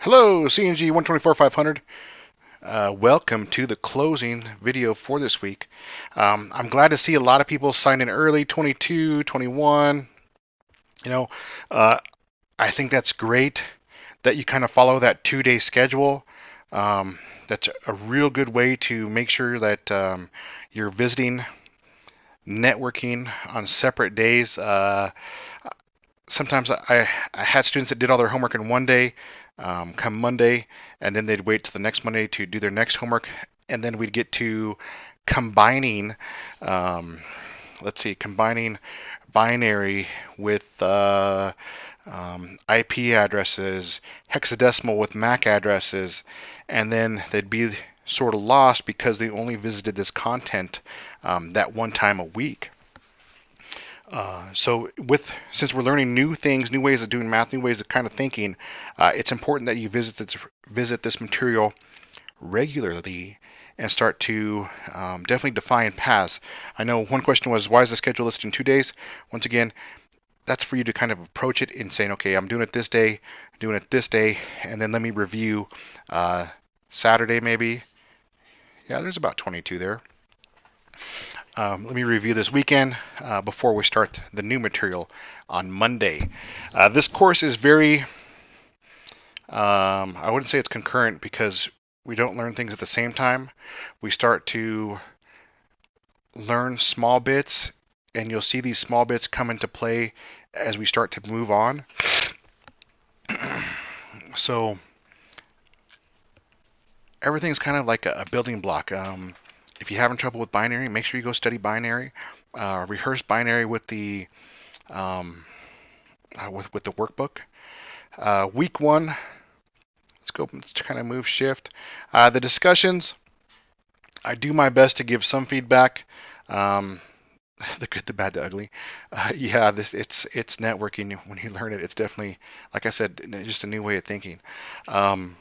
Hello, CNG 124-500. Welcome to the closing video for this week. I'm glad to see a lot of people signed in early, 22, 21. You know, uh, I think that's great that you kind of follow that 2 day schedule. That's a real good way to make sure that you're visiting networking on separate days. Sometimes I had students that did all their homework in one day, come Monday, and then they'd wait till the next Monday to do their next homework, and then we'd get to combining, um, combining binary with IP addresses, hexadecimal with MAC addresses, and then they'd be sort of lost because they only visited this content that one time a week. Since we're learning new things, new ways of doing math, new ways of kind of thinking, it's important that you visit this material regularly and start to definitely define paths. I know one question was, why is the schedule listed in 2 days? Once again, that's for you to kind of approach it in saying, okay, I'm doing it this day, doing it this day, and then let me review Saturday maybe. Yeah, there's about 22 there. Let me review this weekend before we start the new material on Monday. This course is very, I wouldn't say it's concurrent because we don't learn things at the same time. We start to learn small bits, and you'll see these small bits come into play as we start to move on. So everything's kind of like a building block. If you're having trouble with binary, make sure you go study binary. Rehearse binary with the with the workbook. Week one, let's kind of move shift. The discussions, I do my best to give some feedback. Um, the good, the bad, the ugly. It's networking. When you learn it, it's definitely, like I said, just a new way of thinking. Um,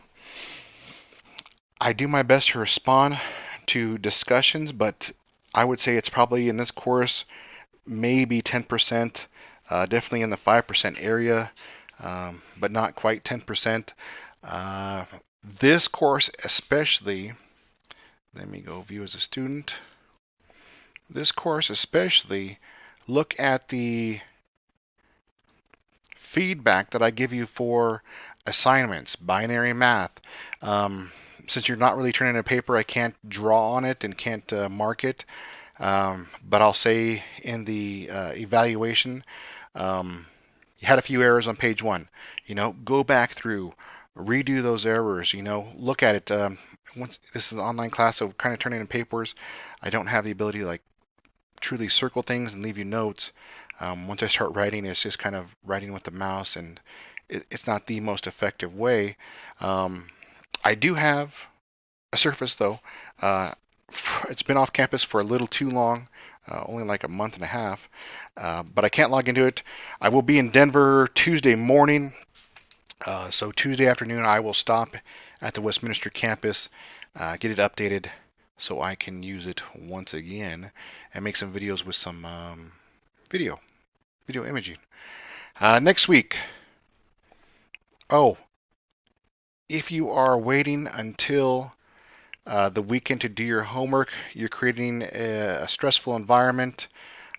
I do my best to respond to discussions, but I would say it's probably in this course maybe 10%, definitely in the 5% area, but not quite 10%. This course especially, let me go view as a student. This course especially, look at the feedback that I give you for assignments, binary math. Since you're not really turning in a paper, I can't draw on it and can't mark it. But I'll say in the evaluation, you had a few errors on page one. Go back through, redo those errors. Look at it. Once this is an online class, so kind of turning in papers, I don't have the ability to like truly circle things and leave you notes. Once I start writing, it's just kind of writing with the mouse, and it's not the most effective way. I do have a Surface though. Uh, it's been off campus for a little too long, only like a month and a half, but I can't log into it. I will be in Denver Tuesday morning, so Tuesday afternoon I will stop at the Westminster campus, get it updated so I can use it once again and make some videos with some video imaging. Next week, oh, if you are waiting until the weekend to do your homework, you're creating a stressful environment.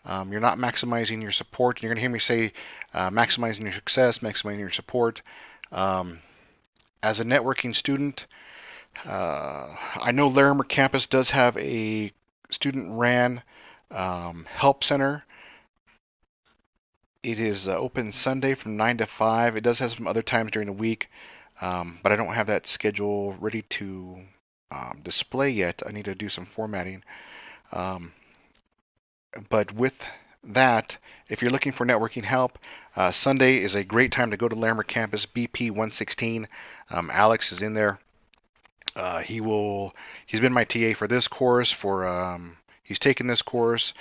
You're not maximizing your support. You're going to hear me say maximizing your success, maximizing your support. As a networking student, I know Larimer campus does have a student-ran help center. It is open Sunday from 9 to 5. It does have some other times during the week, but I don't have that schedule ready to display yet. I need to do some formatting. But with that, if you're looking for networking help, Sunday is a great time to go to Larimer campus, BP 116. Alex is in there. He's been my TA for this course. He's taken this course.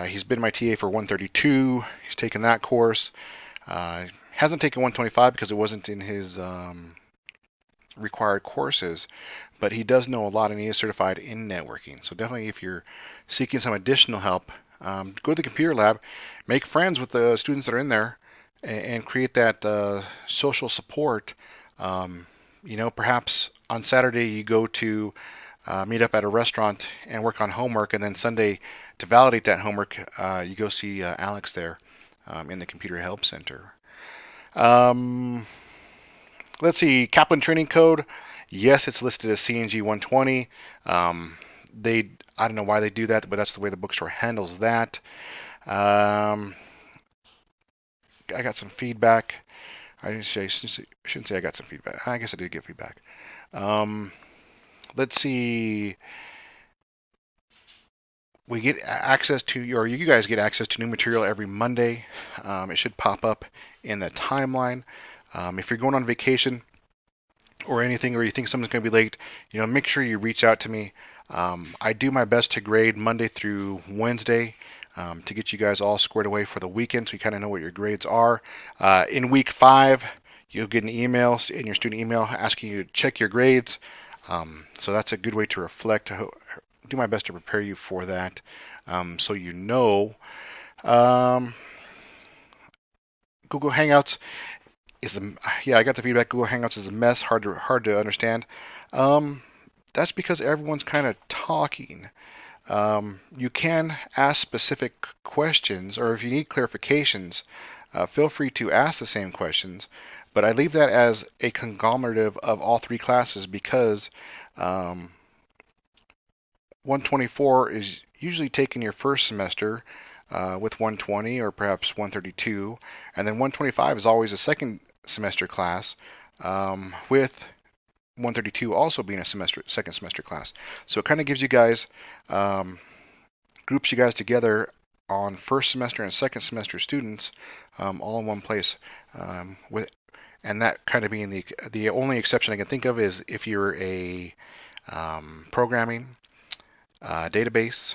He's been my TA for 132. He's taken that course. Hasn't taken 125 because it wasn't in his required courses, but he does know a lot and he is certified in networking. So definitely, if you're seeking some additional help, go to the computer lab, make friends with the students that are in there, and create that social support. Perhaps on Saturday you go to meet up at a restaurant and work on homework, and then Sunday to validate that homework, you go see Alex there in the Computer Help Center. Um, let's see, Kaplan training code. Yes, it's listed as CNG 120. Um, I don't know why they do that, but that's the way the bookstore handles that. Um, I got some feedback. Shouldn't say I got some feedback. I guess I did get feedback. Um, let's see. We get access to, or you guys get access to new material every Monday. It should pop up in the timeline. If you're going on vacation or anything, or you think someone's going to be late, make sure you reach out to me. I do my best to grade Monday through Wednesday to get you guys all squared away for the weekend, so you kind of know what your grades are. In week 5, you'll get an email in your student email asking you to check your grades. So that's a good way to reflect. Do my best to prepare you for that, so you know. Um, Google Hangouts I got the feedback. Google Hangouts is a mess, hard to understand. Um, that's because everyone's kind of talking. You can ask specific questions, or if you need clarifications, feel free to ask the same questions. But I leave that as a conglomerative of all 3 classes because um, 124 is usually taken your first semester with 120 or perhaps 132, and then 125 is always a second semester class, with 132 also being a second semester class. So it kind of gives you guys, groups you guys together on first semester and second semester students, all in one place. And that kind of being the only exception I can think of is if you're a programming, database,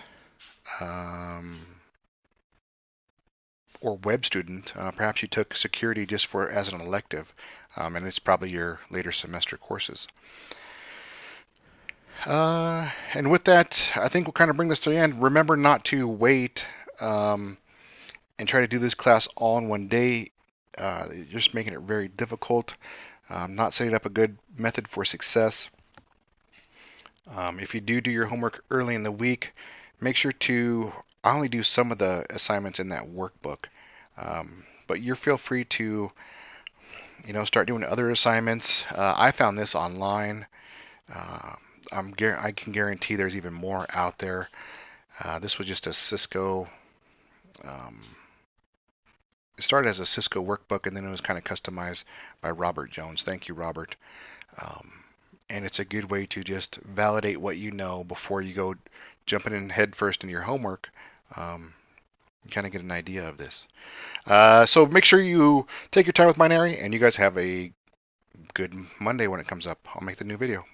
um, or web student. Perhaps you took security just for as an elective, and it's probably your later semester courses. And with that, I think we'll kind of bring this to the end. Remember not to wait and try to do this class all in one day. You're just making it very difficult. Not setting up a good method for success. If you do your homework early in the week, make sure to I only do some of the assignments in that workbook. But you feel free to, start doing other assignments. I found this online. Uh, I can guarantee there's even more out there. This was just a Cisco. It started as a Cisco workbook, and then it was kind of customized by Robert Jones. Thank you, Robert. And it's a good way to just validate what you know before you go jumping in head first into your homework. You kind of get an idea of this. So make sure you take your time with binary, and you guys have a good Monday when it comes up. I'll make the new video.